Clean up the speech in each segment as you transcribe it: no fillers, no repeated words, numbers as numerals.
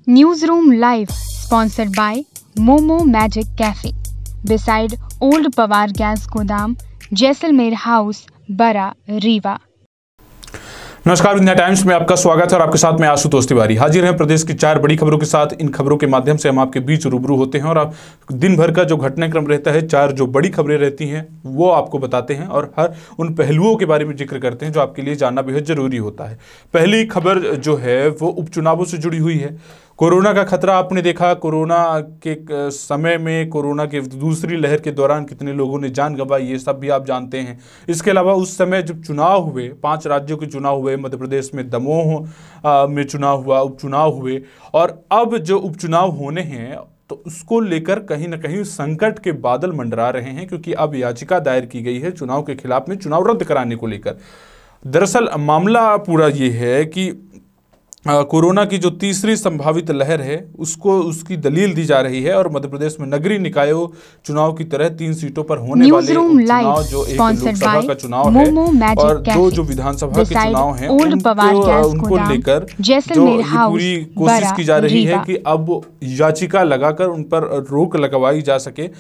Newsroom Live, sponsored by Momo Magic Cafe, beside Old Pawar Gas Godam, Jaisalmer house, बरा, रीवा। नमस्कार, India times में आपका स्वागत है और आपके साथ मैं आशुतोष तिवारी हाजिर हैं प्रदेश की 4 बड़ी खबरों के साथ। इन खबरों के माध्यम से हम आपके बीच रूबरू होते हैं और आप दिन भर का जो घटनाक्रम रहता है, 4 जो बड़ी खबरें रहती हैं वो आपको बताते हैं और हर उन पहलुओं के बारे में जिक्र करते हैं जो आपके लिए जानना बेहद जरूरी होता है। पहली खबर जो है वो उपचुनावों से जुड़ी हुई है। कोरोना का खतरा आपने देखा, कोरोना के समय में, कोरोना के दूसरी लहर के दौरान कितने लोगों ने जान गंवाई, ये सब भी आप जानते हैं। इसके अलावा उस समय जब चुनाव हुए, 5 राज्यों के चुनाव हुए, मध्य प्रदेश में दमोह में चुनाव हुआ, उपचुनाव हुए, और अब जो उपचुनाव होने हैं तो उसको लेकर कहीं ना कहीं संकट के बादल मंडरा रहे हैं, क्योंकि अब याचिका दायर की गई है चुनाव के खिलाफ में, चुनाव रद्द कराने को लेकर। दरअसल मामला पूरा ये है कि कोरोना की जो तीसरी संभावित लहर है उसकी दलील दी जा रही है और मध्य प्रदेश में नगरीय निकायों चुनाव की तरह 3 सीटों पर होने वाले चुनाव, जो एक लोकसभा का चुनाव है और 2 जो विधानसभा के चुनाव हैं, उनको लेकर जो पूरी कोशिश की जा रही है कि अब याचिका लगाकर उन पर रोक लगवाई जा सके।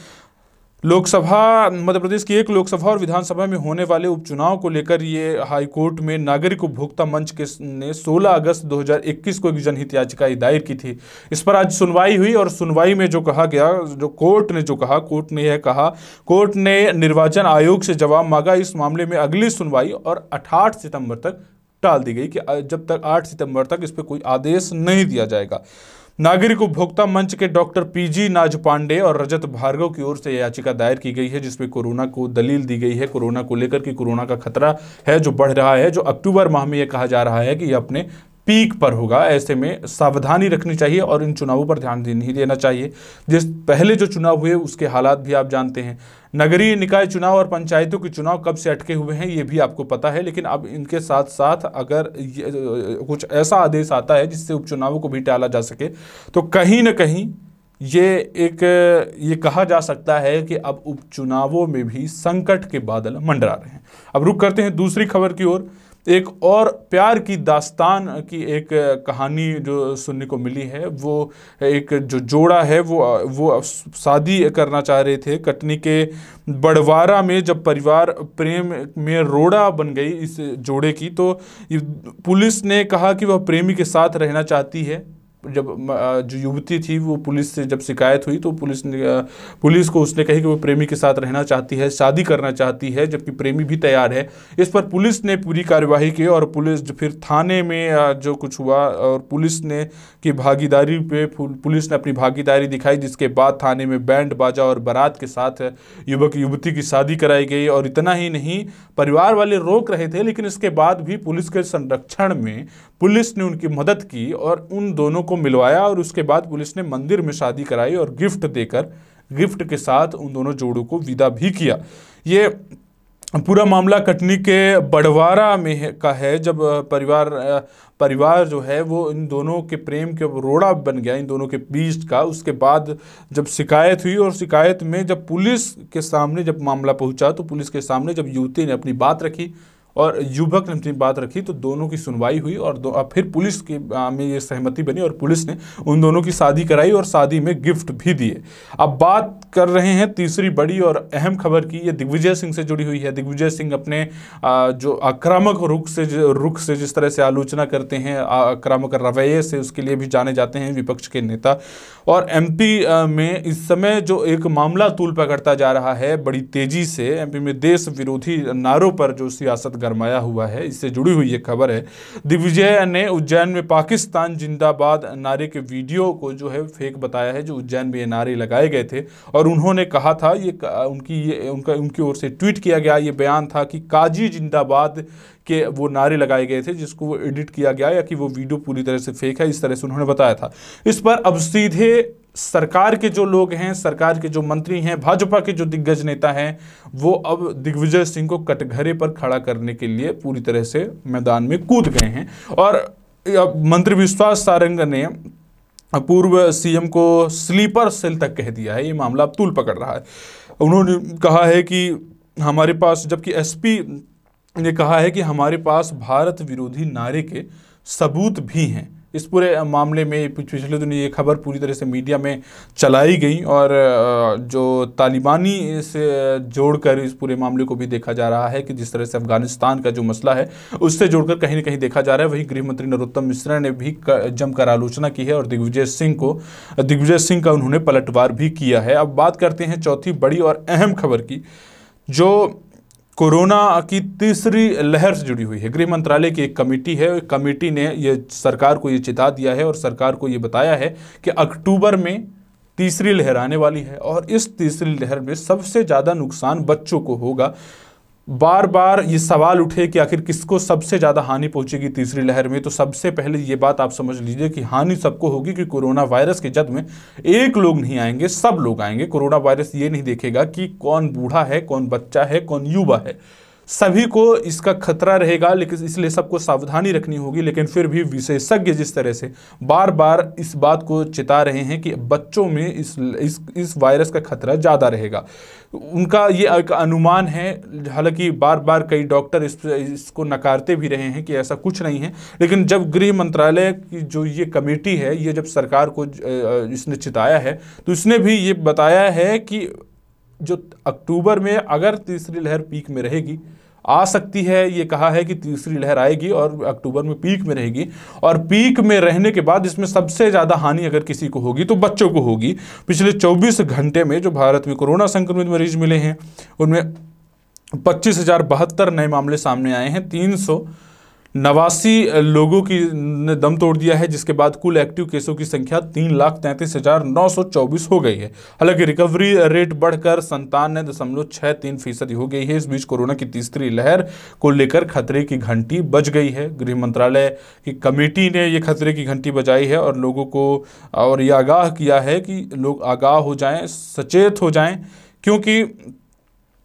लोकसभा, मध्य प्रदेश की 1 लोकसभा और विधानसभा में होने वाले उपचुनाव को लेकर ये हाईकोर्ट में नागरिक उपभोक्ता मंच ने 16 अगस्त 2021 को एक जनहित याचिका दायर की थी। इस पर आज सुनवाई हुई और सुनवाई में जो कहा गया, जो कोर्ट ने निर्वाचन आयोग से जवाब मांगा। इस मामले में अगली सुनवाई और 8 सितंबर तक टाल दी गई कि जब तक 8 सितंबर तक इस पर कोई आदेश नहीं दिया जाएगा। नागरिक उपभोक्ता मंच के डॉक्टर पीजी नाजपांडे और रजत भार्गव की ओर से याचिका दायर की गई है, जिसमें कोरोना को दलील दी गई है, कोरोना को लेकर कि कोरोना का खतरा है जो बढ़ रहा है, जो अक्टूबर माह में यह कहा जा रहा है कि यह अपने पीक पर होगा। ऐसे में सावधानी रखनी चाहिए और इन चुनावों पर ध्यान नहीं देना चाहिए। जिस पहले जो चुनाव हुए उसके हालात भी आप जानते हैं। नगरीय निकाय चुनाव और पंचायतों के चुनाव कब से अटके हुए हैं ये भी आपको पता है, लेकिन अब इनके साथ साथ अगर कुछ ऐसा आदेश आता है जिससे उपचुनावों को भी टाला जा सके तो कहीं ना कहीं ये कहा जा सकता है कि अब उपचुनावों में भी संकट के बादल मंडरा रहे हैं। अब रुक करते हैं दूसरी खबर की ओर। एक और प्यार की दास्तान की एक कहानी जो सुनने को मिली है। वो एक जो जोड़ा है वो शादी करना चाह रहे थे कटनी के बड़वारा में। जब परिवार प्रेम में रोड़ा बन गई इस जोड़े की, तो पुलिस ने कहा कि वह प्रेमी के साथ रहना चाहती है। जब जो युवती थी वो पुलिस से जब शिकायत हुई तो पुलिस को उसने कही कि वो प्रेमी के साथ रहना चाहती है, शादी करना चाहती है, जबकि प्रेमी भी तैयार है। इस पर पुलिस ने पूरी कार्यवाही की और फिर थाने में जो कुछ हुआ और पुलिस ने अपनी भागीदारी दिखाई, जिसके बाद थाने में बैंड बाजा और बारात के साथ युवक युवती की शादी कराई गई। और इतना ही नहीं, परिवार वाले रोक रहे थे, लेकिन इसके बाद भी पुलिस के संरक्षण में पुलिस ने उनकी मदद की और उन दोनों को मिलवाया और उसके बाद पुलिस ने मंदिर में शादी कराई और गिफ्ट के साथ उन दोनों जोड़ों को विदा भी किया। ये पूरा मामला कटनी के बड़वारा में का है, जब परिवार जो है वो इन दोनों के प्रेम के रोड़ा बन गया, इन दोनों के बीच का। उसके बाद जब शिकायत हुई और शिकायत में जब पुलिस के सामने जब मामला पहुंचा तो पुलिस के सामने जब युवती ने अपनी बात रखी और युवक ने अपनी बात रखी तो दोनों की सुनवाई हुई और फिर पुलिस में ये सहमति बनी और पुलिस ने उन दोनों की शादी कराई और शादी में गिफ्ट भी दिए। अब बात कर रहे हैं तीसरी बड़ी और अहम खबर की। ये दिग्विजय सिंह से जुड़ी हुई है। दिग्विजय सिंह अपने जो आक्रामक रुख से जिस तरह से आलोचना करते हैं, आक्रामक रवैये से, उसके लिए भी जाने जाते हैं विपक्ष के नेता। और एमपी में इस समय जो एक मामला तूल पकड़ता जा रहा है बड़ी तेजी से, एमपी में देश विरोधी नारों पर जो सियासत गरमाया हुआ है, इससे जुड़ी हुई ये खबर है। दिग्विजय ने उज्जैन में पाकिस्तान जिंदाबाद नारे के वीडियो को जो है फेक बताया है, जो उज्जैन में ये नारे लगाए गए थे। और उन्होंने कहा था, उनकी ओर से ट्वीट किया गया ये बयान था कि काजी जिंदाबाद के वो नारे लगाए गए थे, जिसको वो एडिट किया गया या कि वो वीडियो पूरी तरह से फेक है, इस तरह से उन्होंने बताया था। इस पर अब सीधे सरकार के जो लोग हैं, सरकार के जो मंत्री हैं, भाजपा के जो दिग्गज नेता हैं, वो अब दिग्विजय सिंह को कटघरे पर खड़ा करने के लिए पूरी तरह से मैदान में कूद गए हैं। और मंत्री विश्वास सारंग ने पूर्व सीएम को स्लीपर सेल तक कह दिया है। ये मामला अब तूल पकड़ रहा है। उन्होंने कहा है कि हमारे पास, जबकि एसपी ने कहा है कि हमारे पास भारत विरोधी नारे के सबूत भी हैं। इस पूरे मामले में पिछले दिनों ये खबर पूरी तरह से मीडिया में चलाई गई और जो तालिबानी से जोड़कर इस पूरे मामले को भी देखा जा रहा है कि जिस तरह से अफगानिस्तान का जो मसला है उससे जोड़कर कहीं न कहीं देखा जा रहा है। वहीं गृह मंत्री नरोत्तम मिश्रा ने भी जमकर आलोचना की है और दिग्विजय सिंह का उन्होंने पलटवार भी किया है। अब बात करते हैं चौथी बड़ी और अहम खबर की, जो कोरोना की तीसरी लहर से जुड़ी हुई है। गृह मंत्रालय की एक कमेटी है, कमेटी ने ये सरकार को ये चेता दिया है और सरकार को ये बताया है कि अक्टूबर में तीसरी लहर आने वाली है और इस तीसरी लहर में सबसे ज़्यादा नुकसान बच्चों को होगा। बार बार ये सवाल उठे कि आखिर किसको सबसे ज़्यादा हानि पहुंचेगी तीसरी लहर में, तो सबसे पहले ये बात आप समझ लीजिए कि हानि सबको होगी कि कोरोना वायरस के जद में एक लोग नहीं आएंगे, सब लोग आएंगे। कोरोना वायरस ये नहीं देखेगा कि कौन बूढ़ा है, कौन बच्चा है, कौन युवा है, सभी को इसका खतरा रहेगा। लेकिन इसलिए सबको सावधानी रखनी होगी। लेकिन फिर भी विशेषज्ञ जिस तरह से बार बार इस बात को चिता रहे हैं कि बच्चों में इस वायरस का खतरा ज़्यादा रहेगा, उनका ये एक अनुमान है। हालांकि बार बार कई डॉक्टर इसको नकारते भी रहे हैं कि ऐसा कुछ नहीं है। लेकिन जब गृह मंत्रालय की जो ये कमेटी है, ये जब सरकार को इसने चिताया है, तो इसने भी ये बताया है कि जो अक्टूबर में अगर तीसरी लहर पीक में रहेगी, आ सकती है, ये कहा है कि तीसरी लहर आएगी और अक्टूबर में पीक में रहेगी, और पीक में रहने के बाद इसमें सबसे ज़्यादा हानि अगर किसी को होगी तो बच्चों को होगी। पिछले 24 घंटे में जो भारत में कोरोना संक्रमित मरीज मिले हैं उनमें 25,072 नए मामले सामने आए हैं। 389 लोगों की ने दम तोड़ दिया है, जिसके बाद कुल एक्टिव केसों की संख्या 3,33,924 हो गई है। हालांकि रिकवरी रेट बढ़कर 97.63% हो गई है। इस बीच कोरोना की तीसरी लहर को लेकर खतरे की घंटी बज गई है। गृह मंत्रालय की कमेटी ने ये खतरे की घंटी बजाई है और लोगों को और ये आगाह किया है कि लोग आगाह हो जाएं, सचेत हो जाएं, क्योंकि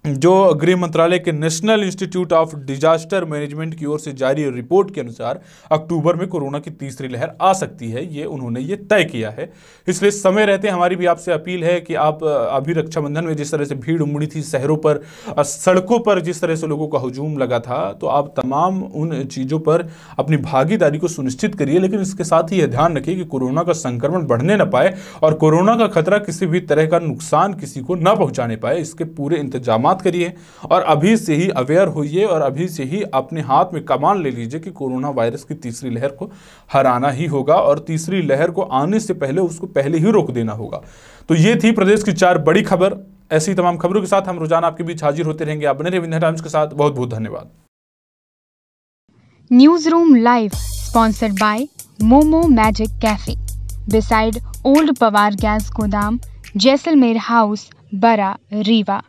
जो गृह मंत्रालय के national institute of disaster management की ओर से जारी रिपोर्ट के अनुसार अक्टूबर में कोरोना की तीसरी लहर आ सकती है, ये उन्होंने ये तय किया है। इसलिए समय रहते हमारी भी आपसे अपील है कि आप अभी रक्षाबंधन में जिस तरह से भीड़ उमड़ी थी शहरों पर, सड़कों पर जिस तरह से लोगों का हुजूम लगा था, तो आप तमाम उन चीज़ों पर अपनी भागीदारी को सुनिश्चित करिए। लेकिन इसके साथ ही यह ध्यान रखिए कि कोरोना का संक्रमण बढ़ने न पाए और कोरोना का खतरा किसी भी तरह का नुकसान किसी को न पहुँचाने पाए, इसके पूरे इंतजाम करिए और अभी से ही अवेयर होइए और अभी से ही अपने हाथ में कमान ले लीजिए कि कोरोना वायरस की तीसरी लहर को हराना ही होगा और तीसरी लहर को आने से पहले उसको पहले ही रोक देना होगा। तो ये थी प्रदेश की 4 बड़ी खबर। ऐसी तमाम खबरों के साथ हम रोजाना आपके बीच हाजिर होते रहेंगे। आप बने रहिए विंध्य टाइम्स के साथ। बहुत बहुत धन्यवाद। News room live sponsored by momo magic cafe beside old Pawar gas गोदाम, जैसलमेर हाउस, बरा, रीवा।